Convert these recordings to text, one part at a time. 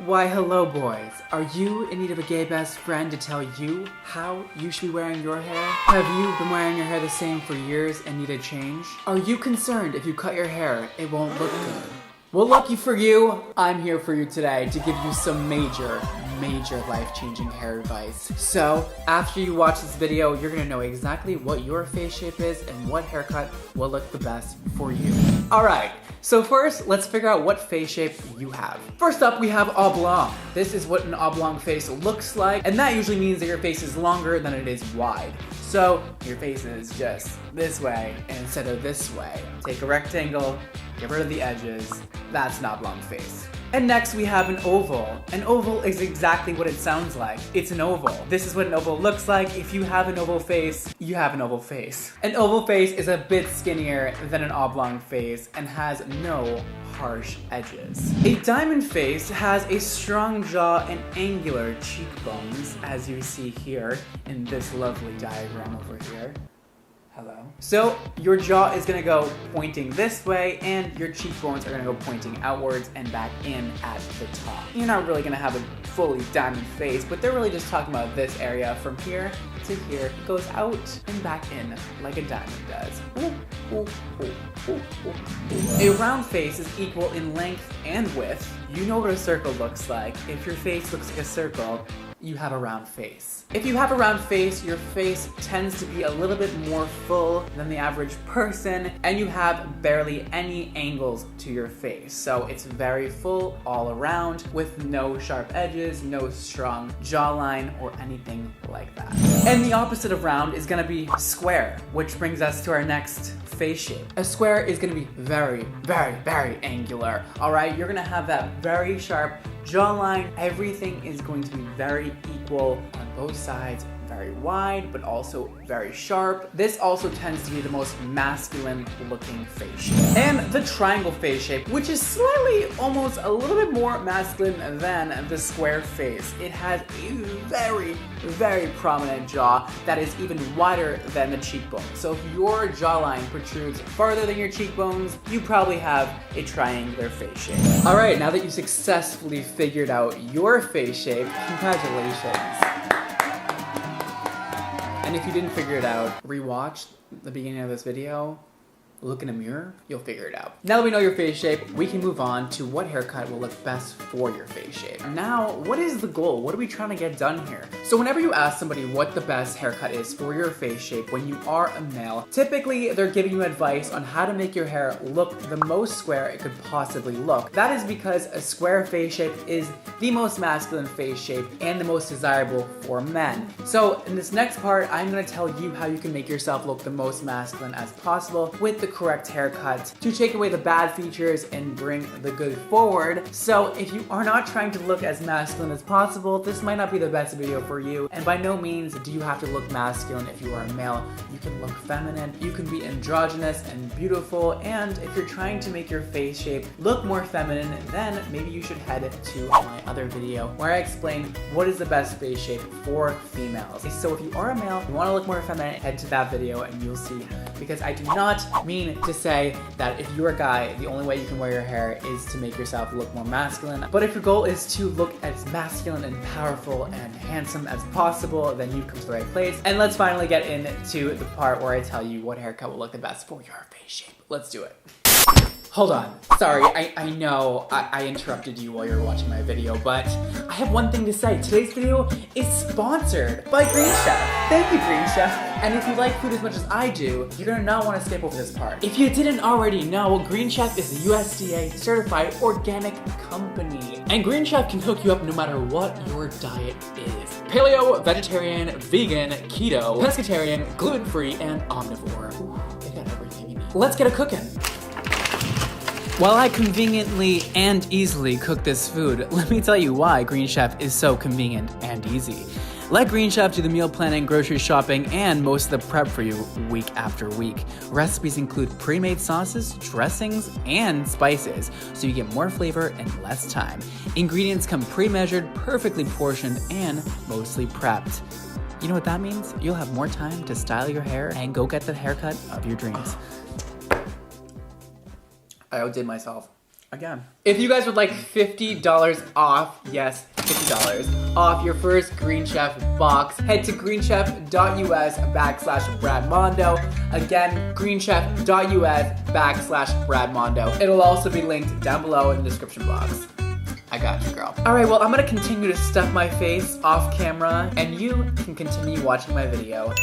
Why hello boys, are you in need of a gay best friend to tell you how you should be wearing your hair? Have you been wearing your hair the same for years and need a change? Are you concerned if you cut your hair, it won't look good? Well, lucky for you, I'm here for you today to give you some major life-changing hair advice. So, after you watch this video, you're gonna know exactly what your face shape is and what haircut will look the best for you. Alright, so first, let's figure out what face shape you have. First up, we have oblong. This is what an oblong face looks like, and that usually means that your face is longer than it is wide. So, your face is just this way instead of this way. Take a rectangle, get rid of the edges, that's an oblong face. And next we have an oval. An oval is exactly what it sounds like. It's an oval. This is what an oval looks like. If you have an oval face, you have an oval face. An oval face is a bit skinnier than an oblong face and has no harsh edges. A diamond face has a strong jaw and angular cheekbones, as you see here in this lovely diagram over here. Hello. So your jaw is gonna go pointing this way and your cheekbones are gonna go pointing outwards and back in at the top. You're not really gonna have a fully diamond face, but they're really just talking about this area from here to here. It goes out and back in like a diamond does. Ooh, ooh, ooh, ooh, ooh. A round face is equal in length and width. You know what a circle looks like. If your face looks like a circle, you have a round face. If you have a round face, your face tends to be a little bit more full than the average person, and you have barely any angles to your face. So it's very full all around with no sharp edges, no strong jawline or anything like that. And the opposite of round is gonna be square, which brings us to our next face shape. A square is gonna be very angular, all right? You're gonna have that very sharp jawline. Everything is going to be very equal on both sides, very wide, but also very sharp. This also tends to be the most masculine looking face shape. And the triangle face shape, which is slightly, almost a little bit more masculine than the square face. It has a very prominent jaw that is even wider than the cheekbone. So if your jawline protrudes farther than your cheekbones, you probably have a triangular face shape. All right, now that you successfully figured out your face shape, congratulations. And if you didn't figure it out, rewatch the beginning of this video, look in a mirror, you'll figure it out. Now that we know your face shape, we can move on to what haircut will look best for your face shape. Now, what is the goal? What are we trying to get done here? So whenever you ask somebody what the best haircut is for your face shape when you are a male, typically they're giving you advice on how to make your hair look the most square it could possibly look. That is because a square face shape is the most masculine face shape and the most desirable for men. So in this next part, I'm gonna tell you how you can make yourself look the most masculine as possible with the correct haircut to take away the bad features and bring the good forward. So if you are not trying to look as masculine as possible, this might not be the best video for you. And by no means do you have to look masculine if you are a male. You can look feminine, you can be androgynous and beautiful, and if you're trying to make your face shape look more feminine, then maybe you should head to my other video where I explain what is the best face shape for females. So if you are a male, you want to look more feminine, head to that video and you'll see. Because I do not mean to say that if you're a guy, the only way you can wear your hair is to make yourself look more masculine. But if your goal is to look as masculine and powerful and handsome as possible, then you've come to the right place. And let's finally get into the part where I tell you what haircut will look the best for your face shape. Let's do it. Hold on. Sorry, I know I interrupted you while you were watching my video, but I have one thing to say. Today's video is sponsored by Green Chef. Thank you, Green Chef. And if you like food as much as I do, you're gonna not want to skip over this part. If you didn't already know, Green Chef is a USDA certified organic company. And Green Chef can hook you up no matter what your diet is. Paleo, vegetarian, vegan, keto, pescatarian, gluten-free, and omnivore. Ooh, they got everything you need. Let's get it cooking. While I conveniently and easily cook this food, let me tell you why Green Chef is so convenient and easy. Let Green Chef do the meal planning, grocery shopping, and most of the prep for you week after week. Recipes include pre-made sauces, dressings, and spices, so you get more flavor and less time. Ingredients come pre-measured, perfectly portioned, and mostly prepped. You know what that means? You'll have more time to style your hair and go get the haircut of your dreams. I outdid myself. again. If you guys would like $50 off, yes, $50 off your first Green Chef box, head to greenchef.us/BradMondo. Again, greenchef.us/BradMondo. It'll also be linked down below in the description box. I got you, girl. All right, well, I'm gonna continue to stuff my face off camera, and you can continue watching my video.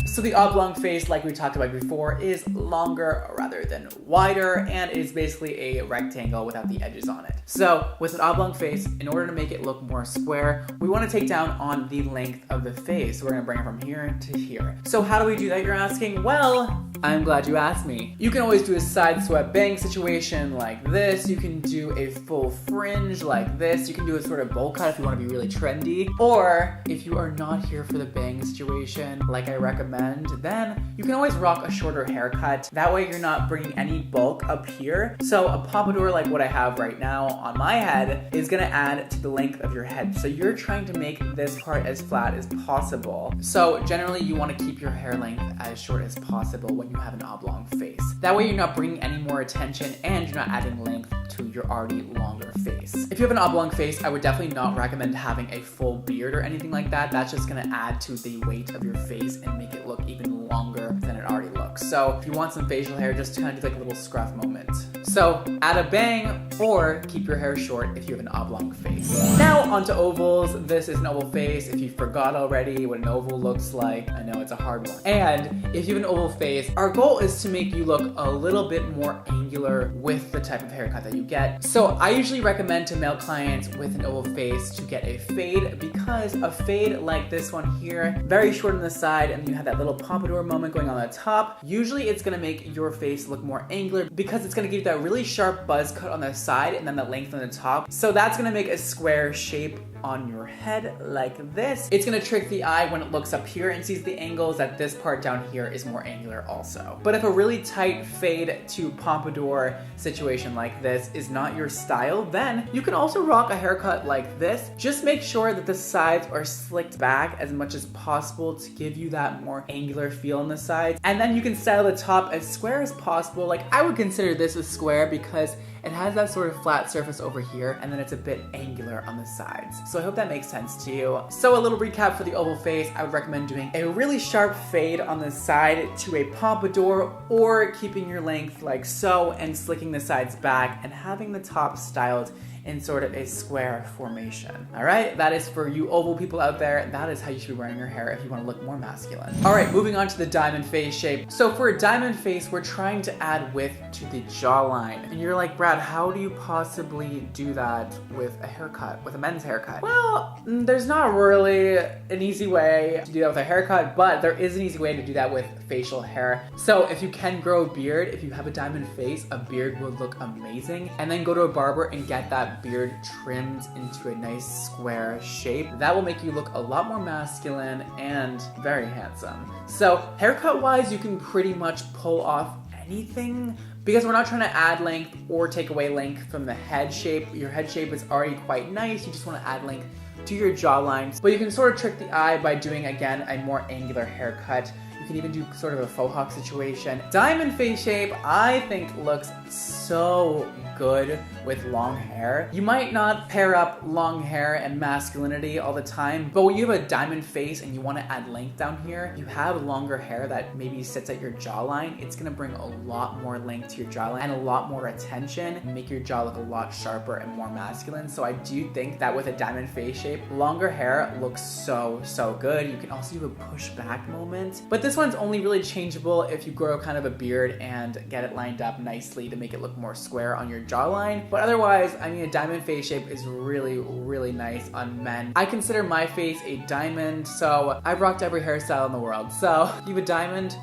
So the oblong face, like we talked about before, is longer rather than wider, and is basically a rectangle without the edges on it. So with an oblong face, in order to make it look more square, we want to take down on the length of the face. So we're gonna bring it from here to here. So how do we do that, you're asking? Well, I'm glad you asked me. You can always do a side swept bang situation like this. You can do a full fringe like this. You can do a sort of bowl cut if you want to be really trendy. Or if you are not here for the bang situation, like I recommend, then you can always rock a shorter haircut. That way you're not bringing any bulk up here. So a pompadour like what I have right now on my head is gonna add to the length of your head. So you're trying to make this part as flat as possible. So generally you wanna keep your hair length as short as possible when you have an oblong face. That way you're not bringing any more attention and you're not adding length to your already longer face. If you have an oblong face, I would definitely not recommend having a full beard or anything like that. That's just gonna add to the weight of your face and make it look even longer than it already looks. So if you want some facial hair, just kind of do like a little scruff moment. So add a bang or keep your hair short if you have an oblong face. Now onto ovals. This is an oval face. If you forgot already what an oval looks like, I know it's a hard one. And if you have an oval face, our goal is to make you look a little bit more angular with the type of haircut that you get. So I usually recommend to male clients with an oval face to get a fade, because a fade like this one here, very short on the side, and you have that little pompadour moment going on the top, usually it's gonna make your face look more angular because it's gonna give you that really sharp buzz cut on the side and then the length on the top. So that's gonna make a square shape on your head like this. It's gonna trick the eye when it looks up here and sees the angles that this part down here is more angular also. But if a really tight fade to pompadour situation like this is not your style, then you can also rock a haircut like this. Just make sure that the sides are slicked back as much as possible to give you that more angular feel on the sides. And then you can style the top as square as possible. Like I would consider this a square because it has that sort of flat surface over here, and then it's a bit angular on the sides. So I hope that makes sense to you. So a little recap for the oval face, I would recommend doing a really sharp fade on the side to a pompadour, or keeping your length like so and slicking the sides back and having the top styled in sort of a square formation. All right, that is for you oval people out there. That is how you should be wearing your hair if you want to look more masculine. All right, moving on to the diamond face shape. So for a diamond face, we're trying to add width to the jawline. And you're like, Brad, how do you possibly do that with a haircut, with a men's haircut? Well, there's not really an easy way to do that with a haircut, but there is an easy way to do that with facial hair. So if you can grow a beard, if you have a diamond face, a beard would look amazing. And then go to a barber and get that beard trimmed into a nice square shape. That will make you look a lot more masculine and very handsome. So haircut wise, you can pretty much pull off anything, because we're not trying to add length or take away length from the head shape. Your head shape is already quite nice. You just want to add length to your jawline. But you can sort of trick the eye by doing, again, a more angular haircut. You can even do sort of a faux hawk situation. Diamond face shape, I think, looks so good with long hair. You might not pair up long hair and masculinity all the time, but when you have a diamond face and you want to add length down here, you have longer hair that maybe sits at your jawline, it's gonna bring a lot more length to your jawline and a lot more attention and make your jaw look a lot sharper and more masculine. So I do think that with a diamond face shape, longer hair looks so good. You can also do a push back moment, but this one's only really changeable if you grow kind of a beard and get it lined up nicely to make it look more square on your jawline. But otherwise, I mean, a diamond face shape is really nice on men. I consider my face a diamond, so I've rocked every hairstyle in the world. So if you have a diamond,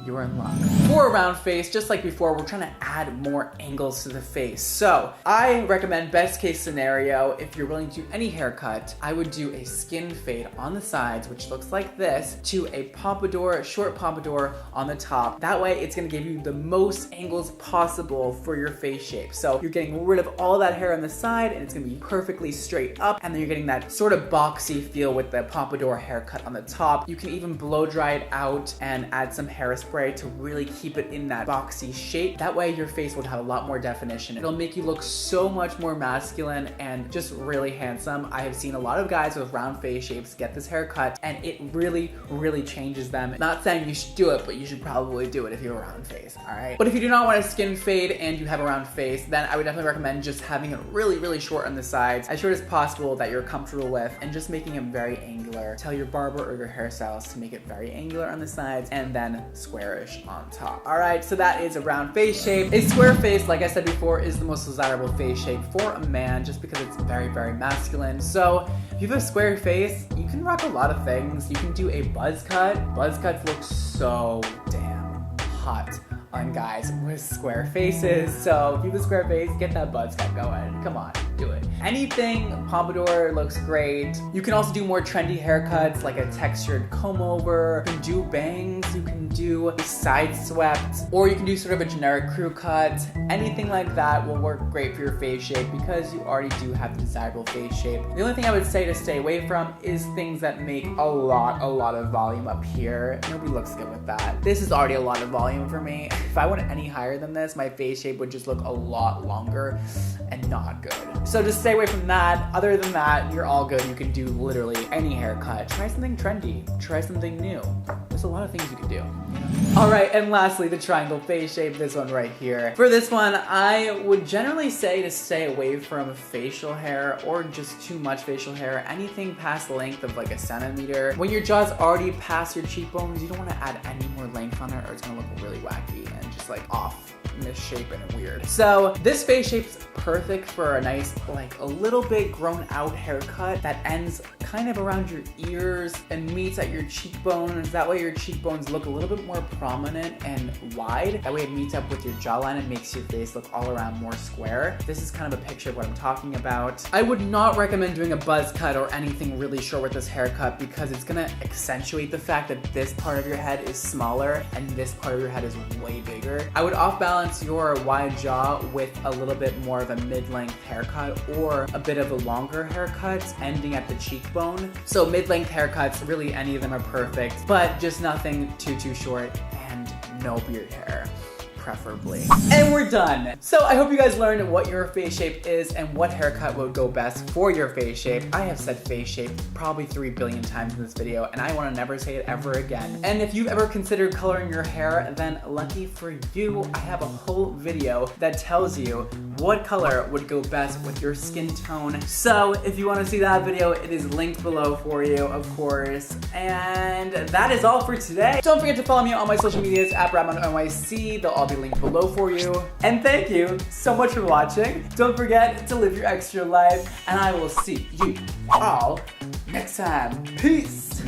you're in luck. For a round face, just like before, we're trying to add more angles to the face. So I recommend, best case scenario, if you're willing to do any haircut, I would do a skin fade on the sides, which looks like this, to a pompadour, short pompadour on the top. That way it's gonna give you the most angles possible for your face shape. So you're getting rid of all that hair on the side and it's gonna be perfectly straight up, and then you're getting that sort of boxy feel with the pompadour haircut on the top. You can even blow dry it out and add some hairspray spray to really keep it in that boxy shape. That way your face will have a lot more definition. It'll make you look so much more masculine and just really handsome. I have seen a lot of guys with round face shapes get this haircut and it really, really changes them. Not saying you should do it, but you should probably do it if you have a round face, all right? But if you do not want a skin fade and you have a round face, then I would definitely recommend just having it really, really short on the sides, as short as possible that you're comfortable with, and just making it very angular. Tell your barber or your hairstylist to make it very angular on the sides and then squarish on top. All right, so that is a round face shape. A square face, like I said before, is the most desirable face shape for a man just because it's very, very masculine. So if you have a square face, you can rock a lot of things. You can do a buzz cut. Buzz cuts look so damn hot on guys with square faces. So if you have a square face, get that buzz cut going. Come on, do it. Anything pompadour looks great. You can also do more trendy haircuts like a textured comb over. You can do bangs, you can do side swept, or you can do sort of a generic crew cut. Anything like that will work great for your face shape because you already do have the desirable face shape. The only thing I would say to stay away from is things that make a lot of volume up here. Nobody looks good with that. This is already a lot of volume for me. If I went any higher than this, my face shape would just look a lot longer and not good. So just stay away from that. Other than that, you're all good. You can do literally any haircut. Try something trendy. Try something new. There's a lot of things you can do. All right, and lastly, the triangle face shape, this one right here. For this one, I would generally say to stay away from facial hair or just too much facial hair, anything past the length of like a centimeter. When your jaw's already past your cheekbones, you don't want to add any more length on it or it's gonna look really wacky and just like off, misshapen and weird. So this face shape's perfect for a nice, like a little bit grown out haircut that ends kind of around your ears and meets at your cheekbones. That way your cheekbones look a little bit more prominent and wide. That way it meets up with your jawline and makes your face look all around more square. This is kind of a picture of what I'm talking about. I would not recommend doing a buzz cut or anything really short with this haircut because it's gonna accentuate the fact that this part of your head is smaller and this part of your head is way bigger. I would off balance your wide jaw with a little bit more of a mid-length haircut or a bit of a longer haircut ending at the cheekbone. So mid-length haircuts, really any of them are perfect, but just nothing too short and no beard hair, preferably. And we're done. So I hope you guys learned what your face shape is and what haircut would go best for your face shape. I have said face shape probably 3 billion times in this video and I want to never say it ever again. And if you've ever considered coloring your hair, then lucky for you, I have a whole video that tells you what color would go best with your skin tone. So if you want to see that video, it is linked below for you, of course. And that is all for today. Don't forget to follow me on my social medias at NYC. They'll all be linked below for you. And thank you so much for watching. Don't forget to live your extra life, and I will see you all next time. Peace.